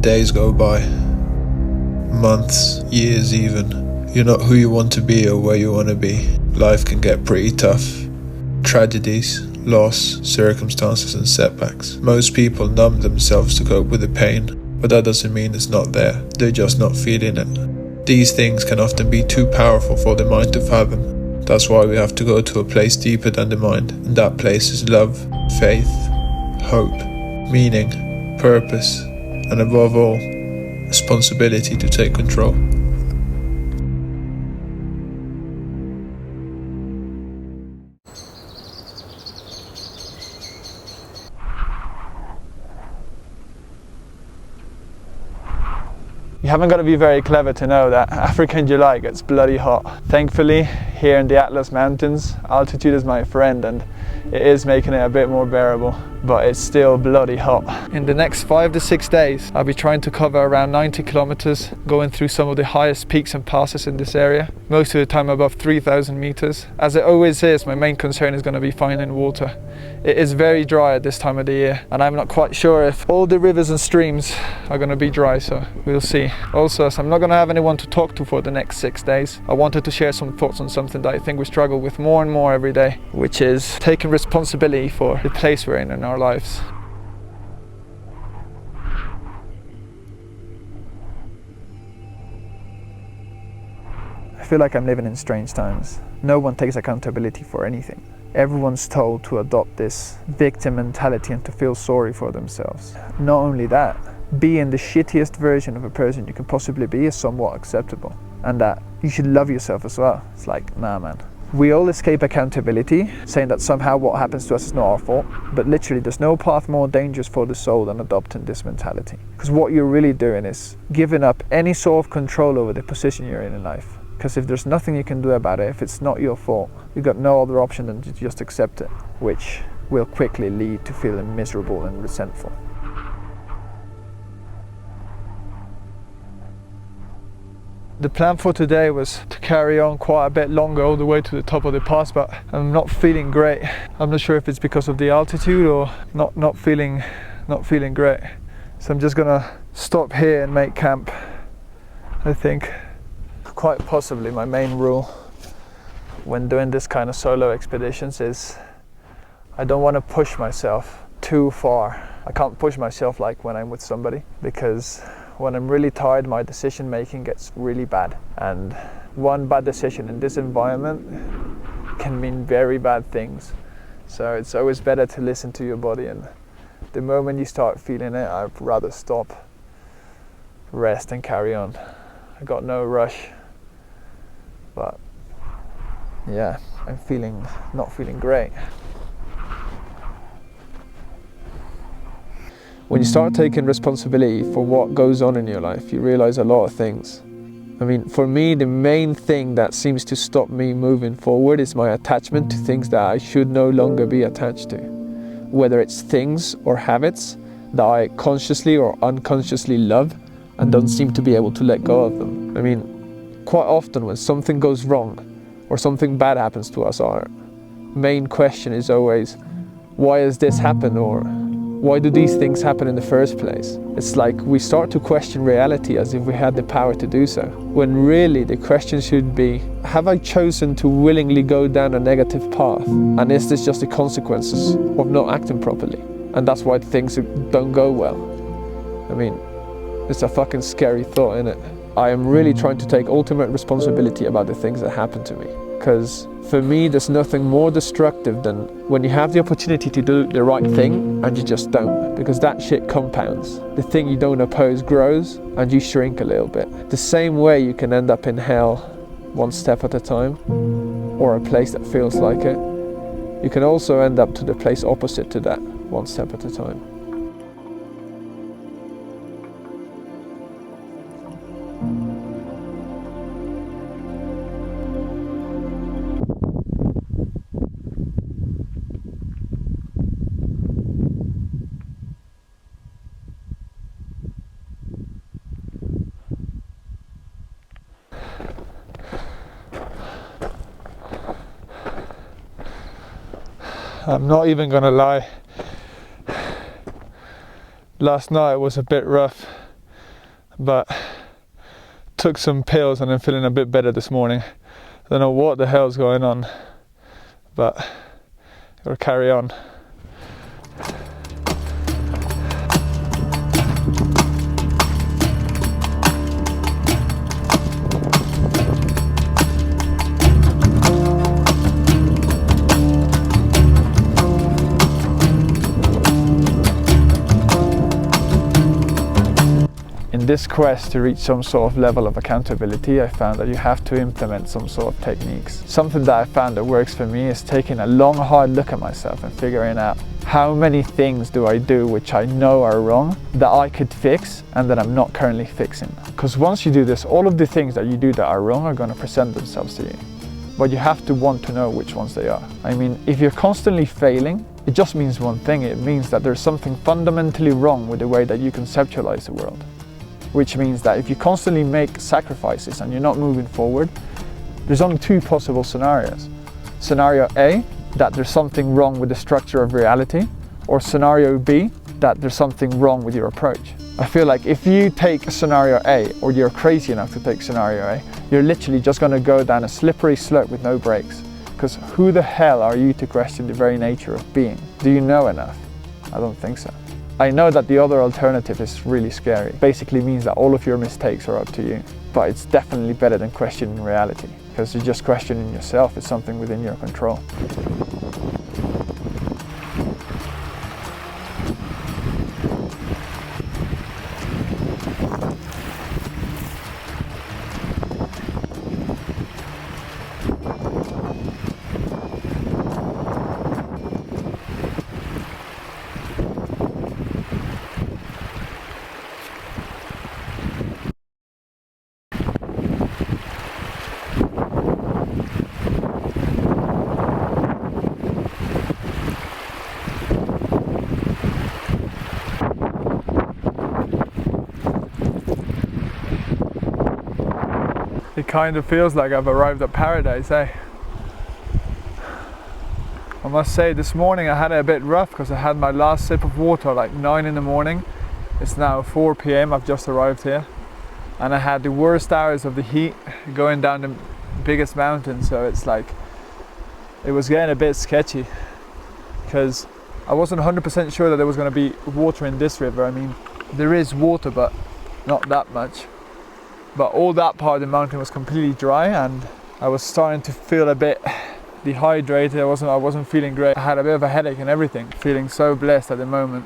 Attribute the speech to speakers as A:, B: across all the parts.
A: Days go by, months, years even. You're not who you want to be or where you want to be. Life can get pretty tough. Tragedies, loss, circumstances and setbacks. Most people numb themselves to cope with the pain, but that doesn't mean it's not there. They're just not feeling it. These things can often be too powerful for the mind to fathom. That's why we have to go to a place deeper than the mind, and that place is love, faith, hope, meaning, purpose, and above all, responsibility to take control.
B: You haven't got to be very clever to know that African July gets bloody hot. Thankfully, here in the Atlas Mountains, altitude is my friend and it is making it a bit more bearable, but it's still bloody hot. In the next 5 to 6 days, I'll be trying to cover around 90 kilometers, going through some of the highest peaks and passes in this area, most of the time above 3,000 meters. As it always is, my main concern is going to be finding water. It is very dry at this time of the year, and I'm not quite sure if all the rivers and streams are going to be dry, so we'll see. Also, as I'm not going to have anyone to talk to for the next 6 days, I wanted to share some thoughts on something that I think we struggle with more and more every day, which is taking responsibility for the place we're in our lives. I feel like I'm living in strange times. No one takes accountability for anything. Everyone's told to adopt this victim mentality and to feel sorry for themselves. Not only that, being the shittiest version of a person you can possibly be is somewhat acceptable. And that you should love yourself as well. It's like, nah man. We all escape accountability, saying that somehow what happens to us is not our fault. But literally there's no path more dangerous for the soul than adopting this mentality. Because what you're really doing is giving up any sort of control over the position you're in life. Because if there's nothing you can do about it, if it's not your fault, you've got no other option than to just accept it, which will quickly lead to feeling miserable and resentful. The plan for today was to carry on quite a bit longer all the way to the top of the pass, but I'm not feeling great. I'm not sure if it's because of the altitude or not feeling great. So I'm just gonna stop here and make camp, I think. Quite possibly my main rule when doing this kind of solo expeditions is I don't want to push myself too far. I can't push myself like when I'm with somebody, because when I'm really tired, my decision making gets really bad. And one bad decision in this environment can mean very bad things. So it's always better to listen to your body, and the moment you start feeling it, I'd rather stop, rest and carry on. I got no rush. But yeah, I'm not feeling great. When you start taking responsibility for what goes on in your life, you realize a lot of things. I mean, for me, the main thing that seems to stop me moving forward is my attachment to things that I should no longer be attached to. Whether it's things or habits that I consciously or unconsciously love and don't seem to be able to let go of them. I mean, quite often when something goes wrong or something bad happens to us, our main question is always, why has this happened, or why do these things happen in the first place? It's like we start to question reality as if we had the power to do so, when really the question should be, have I chosen to willingly go down a negative path? And is this just the consequences of not acting properly? And that's why things don't go well. I mean, it's a fucking scary thought, isn't it? I am really trying to take ultimate responsibility about the things that happen to me. Because for me, there's nothing more destructive than when you have the opportunity to do the right thing and you just don't. Because that shit compounds. The thing you don't oppose grows and you shrink a little bit. The same way you can end up in hell one step at a time, or a place that feels like it. You can also end up to the place opposite to that, one step at a time. I'm not even gonna lie, last night was a bit rough. but took some pills and I'm feeling a bit better this morning. I don't know what the hell's going on, but gotta carry on. In this quest to reach some sort of level of accountability, I found that you have to implement some sort of techniques. Something that I found that works for me is taking a long, hard look at myself and figuring out how many things do I do which I know are wrong that I could fix and that I'm not currently fixing. Because once you do this, all of the things that you do that are wrong are going to present themselves to you. But you have to want to know which ones they are. I mean, if you're constantly failing, it just means one thing. It means that there's something fundamentally wrong with the way that you conceptualize the world. Which means that if you constantly make sacrifices and you're not moving forward, there's only two possible scenarios. Scenario A, that there's something wrong with the structure of reality, or scenario B, that there's something wrong with your approach. I feel like if you take scenario A, or you're crazy enough to take scenario A, you're literally just going to go down a slippery slope with no brakes. Because who the hell are you to question the very nature of being? Do you know enough? I don't think so. I know that the other alternative is really scary. It basically means that all of your mistakes are up to you. But it's definitely better than questioning reality, because you're just questioning yourself. It's something within your control. It kind of feels like I've arrived at paradise, eh? I must say this morning I had it a bit rough because I had my last sip of water like 9 in the morning. It's now 4 p.m. I've just arrived here. And I had the worst hours of the heat going down the biggest mountain, so it's like, it was getting a bit sketchy because I wasn't 100% sure that there was going to be water in this river. I mean, there is water, but not that much. But all that part of the mountain was completely dry and I was starting to feel a bit dehydrated. I wasn't feeling great. I had a bit of a headache and everything. Feeling so blessed at the moment.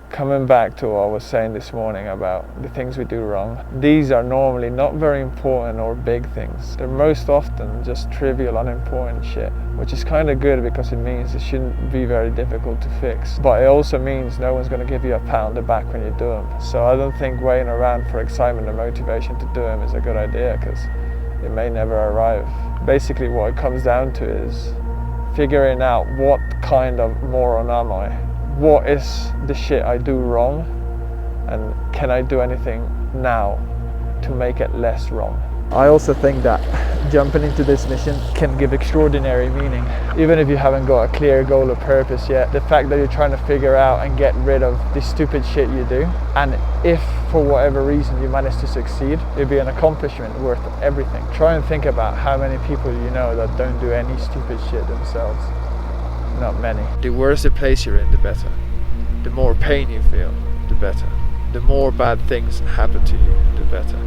B: Coming back to what I was saying this morning about the things we do wrong, these are normally not very important or big things. They're most often just trivial, unimportant shit, which is kind of good because it means it shouldn't be very difficult to fix. But it also means no one's going to give you a pat on the back when you do them. So I don't think waiting around for excitement or motivation to do them is a good idea, because it may never arrive. Basically what it comes down to is figuring out what kind of moron am I? What is the shit I do wrong, and can I do anything now to make it less wrong? I also think that jumping into this mission can give extraordinary meaning. Even if you haven't got a clear goal or purpose yet, the fact that you're trying to figure out and get rid of the stupid shit you do, and if for whatever reason you manage to succeed, it'll be an accomplishment worth everything. Try and think about how many people you know that don't do any stupid shit themselves. Not many. The worse the place you're in, the better. The more pain you feel, the better. The more bad things happen to you, the better.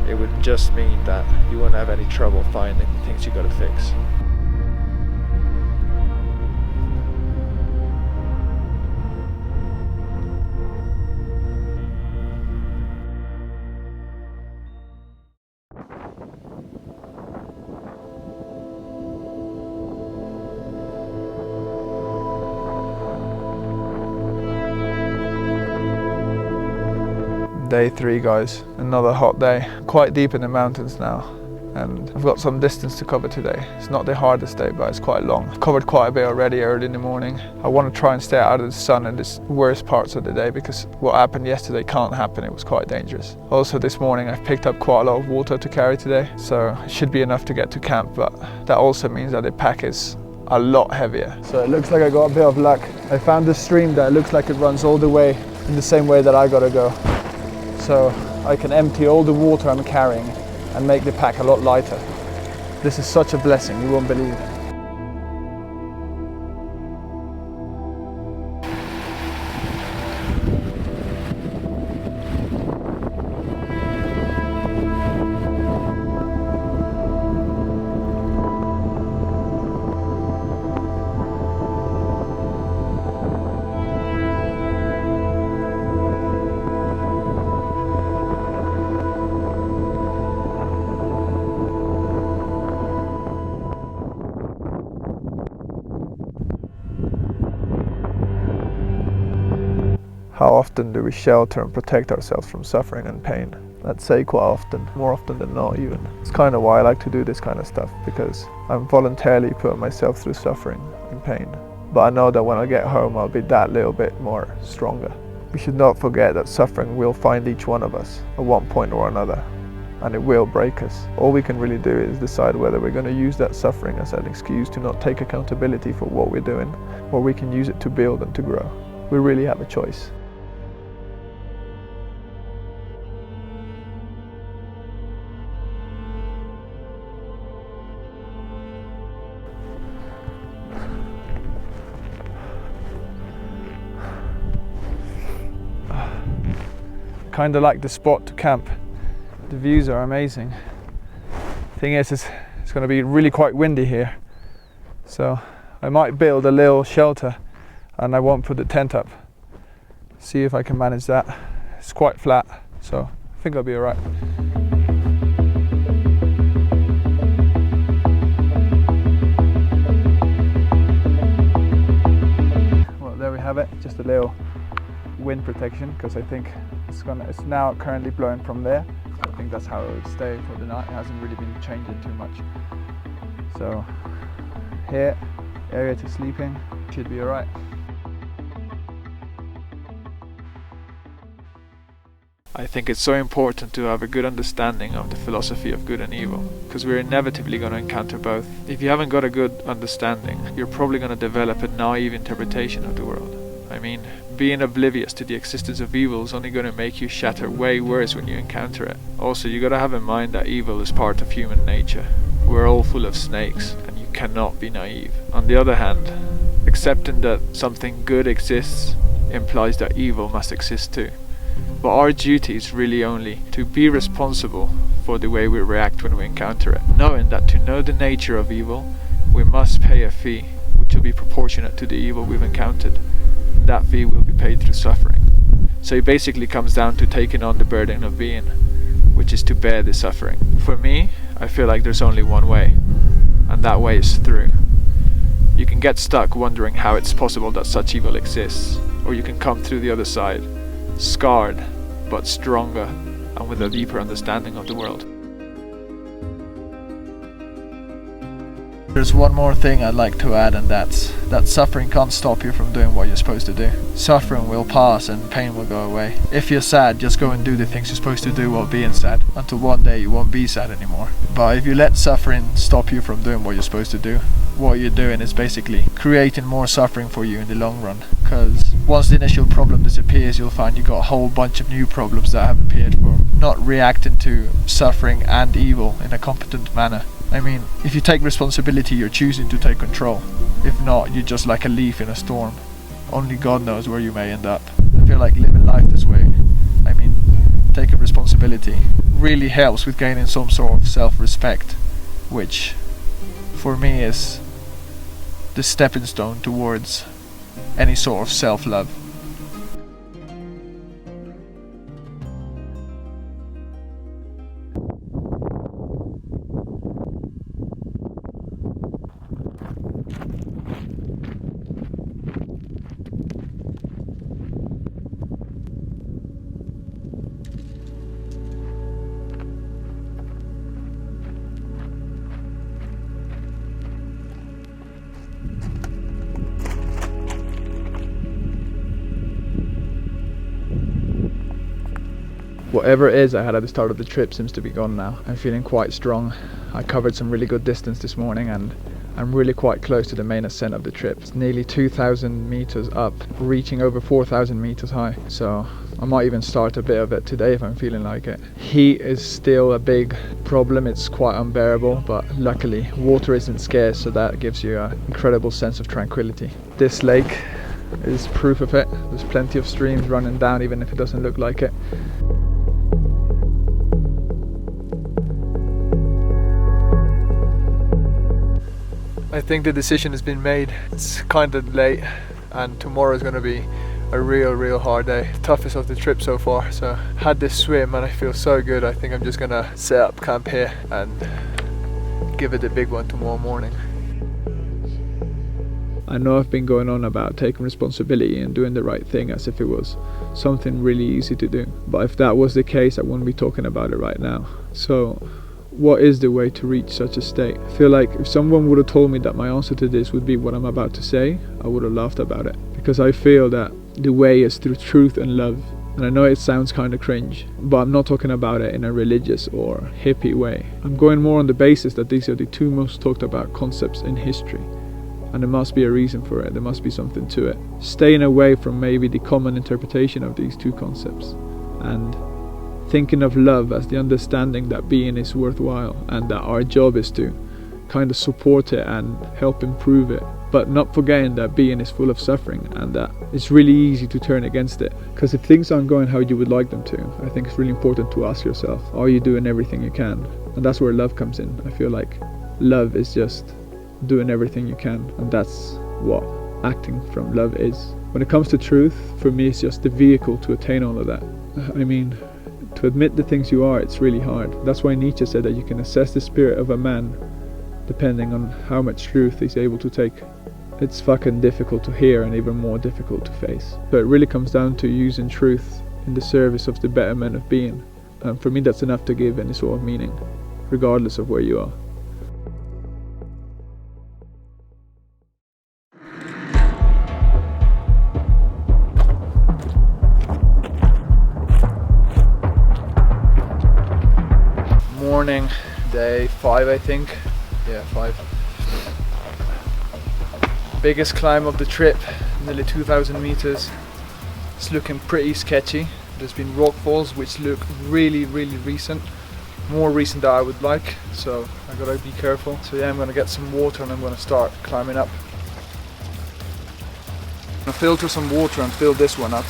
B: It would just mean that you won't have any trouble finding the things you gotta fix. Day 3, guys. Another hot day. Quite deep in the mountains now. and I've got some distance to cover today. It's not the hardest day, but it's quite long. I've covered quite a bit already early in the morning. I want to try and stay out of the sun in the worst parts of the day, because what happened yesterday can't happen. It was quite dangerous. Also this morning I've picked up quite a lot of water to carry today, so it should be enough to get to camp, but that also means that the pack is a lot heavier. So it looks like I got a bit of luck. I found this stream that looks like it runs all the way in the same way that I gotta go. So I can empty all the water I'm carrying and make the pack a lot lighter. This is such a blessing, you won't believe. How often do we shelter and protect ourselves from suffering and pain? I'd say quite often, more often than not even. It's kind of why I like to do this kind of stuff, because I'm voluntarily putting myself through suffering and pain. But I know that when I get home I'll be that little bit more stronger. We should not forget that suffering will find each one of us at one point or another, and it will break us. All we can really do is decide whether we're going to use that suffering as an excuse to not take accountability for what we're doing, or we can use it to build and to grow. We really have a choice. Kind of like the spot to camp. The views are amazing. Thing is, it's going to be really quite windy here, so I might build a little shelter and I won't put the tent up. See if I can manage that. It's quite flat, so I think I'll be alright. Well, there we have it, just a little wind protection, because I think it's now currently blowing from there. So I think that's how it would stay for the night. It hasn't really been changing too much. So here, area to sleep in, should be alright. I think it's so important to have a good understanding of the philosophy of good and evil, because we're inevitably going to encounter both. If you haven't got a good understanding, you're probably going to develop a naive interpretation of the world. I mean, being oblivious to the existence of evil is only going to make you shatter way worse when you encounter it. Also, you got to have in mind that evil is part of human nature. We're all full of snakes, and you cannot be naive. On the other hand, accepting that something good exists implies that evil must exist too. But our duty is really only to be responsible for the way we react when we encounter it, knowing that to know the nature of evil, we must pay a fee, which will be proportionate to the evil we've encountered. That fee will be paid through suffering. So it basically comes down to taking on the burden of being, which is to bear the suffering. For me, I feel like there's only one way, and that way is through. You can get stuck wondering how it's possible that such evil exists, or you can come through the other side, scarred, but stronger, and with a deeper understanding of the world. There's one more thing I'd like to add, and that's that suffering can't stop you from doing what you're supposed to do. Suffering will pass and pain will go away. If you're sad, just go and do the things you're supposed to do while being sad, until one day you won't be sad anymore. But if you let suffering stop you from doing what you're supposed to do, what you're doing is basically creating more suffering for you in the long run. Because once the initial problem disappears, you'll find you got a whole bunch of new problems that have appeared for not reacting to suffering and evil in a competent manner. I mean, if you take responsibility, you're choosing to take control. If not, you're just like a leaf in a storm. Only God knows where you may end up. I feel like living life this way, I mean, taking responsibility really helps with gaining some sort of self-respect, which for me is the stepping stone towards any sort of self-love. Whatever it is I had at the start of the trip seems to be gone now. I'm feeling quite strong. I covered some really good distance this morning and I'm really quite close to the main ascent of the trip. It's nearly 2,000 meters up, reaching over 4,000 meters high. So I might even start a bit of it today if I'm feeling like it. Heat is still a big problem. It's quite unbearable, but luckily water isn't scarce, so that gives you an incredible sense of tranquility. This lake is proof of it. There's plenty of streams running down even if it doesn't look like it. I think the decision has been made. It's kind of late and tomorrow is going to be a real hard day. Toughest of the trip so far. So had this swim and I feel so good. I think I'm just going to set up camp here and give it a big one tomorrow morning. I know I've been going on about taking responsibility and doing the right thing as if it was something really easy to do. But if that was the case, I wouldn't be talking about it right now. So what is the way to reach such a state? I feel like if someone would have told me that my answer to this would be what I'm about to say, I would have laughed about it. Because I feel that the way is through truth and love. And I know it sounds kind of cringe, but I'm not talking about it in a religious or hippie way. I'm going more on the basis that these are the two most talked about concepts in history. And there must be a reason for it, there must be something to it. Staying away from maybe the common interpretation of these two concepts. And thinking of love as the understanding that being is worthwhile and that our job is to kind of support it and help improve it, but not forgetting that being is full of suffering and that it's really easy to turn against it. Because if things aren't going how you would like them to, I think it's really important to ask yourself, are you doing everything you can? And that's where love comes in. I feel like love is just doing everything you can, and that's what acting from love is. When it comes to truth, for me it's just the vehicle to attain all of that. I mean, to admit the things you are, it's really hard. That's why Nietzsche said that you can assess the spirit of a man depending on how much truth he's able to take. It's fucking difficult to hear and even more difficult to face. But it really comes down to using truth in the service of the betterment of being. And for me that's enough to give any sort of meaning, regardless of where you are. Morning, day 5 I think. Yeah, 5. Biggest climb of the trip, nearly 2,000 meters. It's looking pretty sketchy. There's been rock falls which look really recent. More recent than I would like, so I gotta be careful. So yeah, I'm gonna get some water and I'm gonna start climbing up. I'm gonna filter some water and fill this one up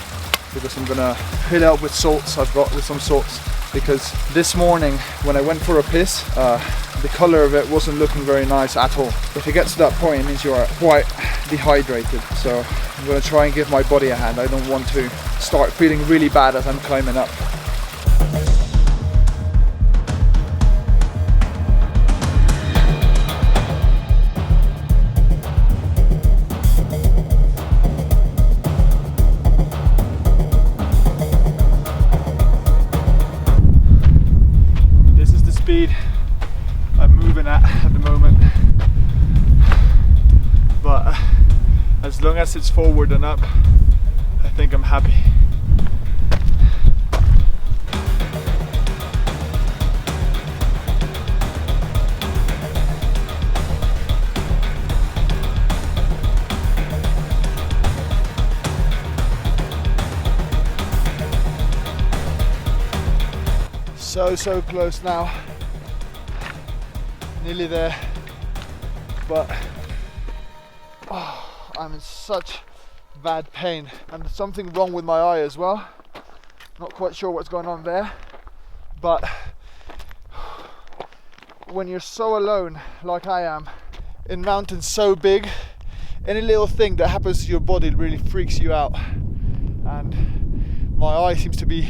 B: because I'm gonna fill it up with salts. I've got with some salts. Because this morning when I went for a piss, the color of it wasn't looking very nice at all. If it gets to that point, it means you are quite dehydrated. So I'm going to try and give my body a hand. I don't want to start feeling really bad as I'm climbing up. Speed I'm moving at the moment, but as long as it's forward and up, I think I'm happy. So close now. Nearly there, but I'm in such bad pain and there's something wrong with my eye as well. Not quite sure what's going on there, but when you're so alone like I am in mountains so big, any little thing that happens to your body really freaks you out, and my eye seems to be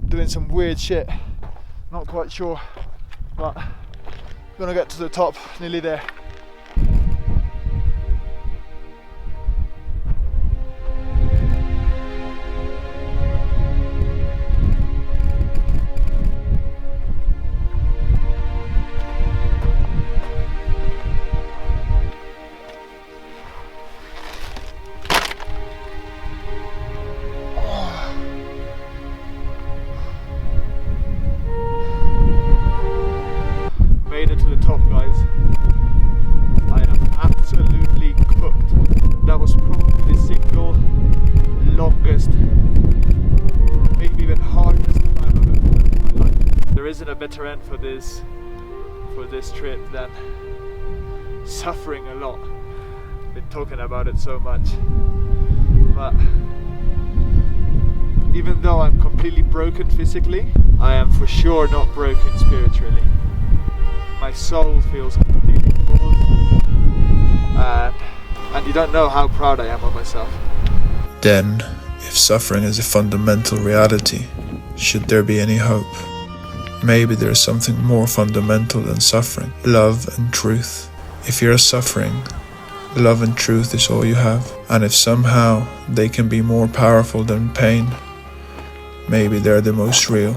B: doing some weird shit. Not quite sure, but gonna get to the top, nearly there. isn't a better end for this trip than suffering a lot. Been talking about it so much, but even though I'm completely broken physically, I am for sure not broken spiritually. My soul feels completely full, and you don't know how proud I am of myself.
A: Then, if suffering is a fundamental reality, should there be any hope? Maybe there is something more fundamental than suffering: love and truth. If you're suffering, love and truth is all you have. And if somehow they can be more powerful than pain, maybe they're the most real.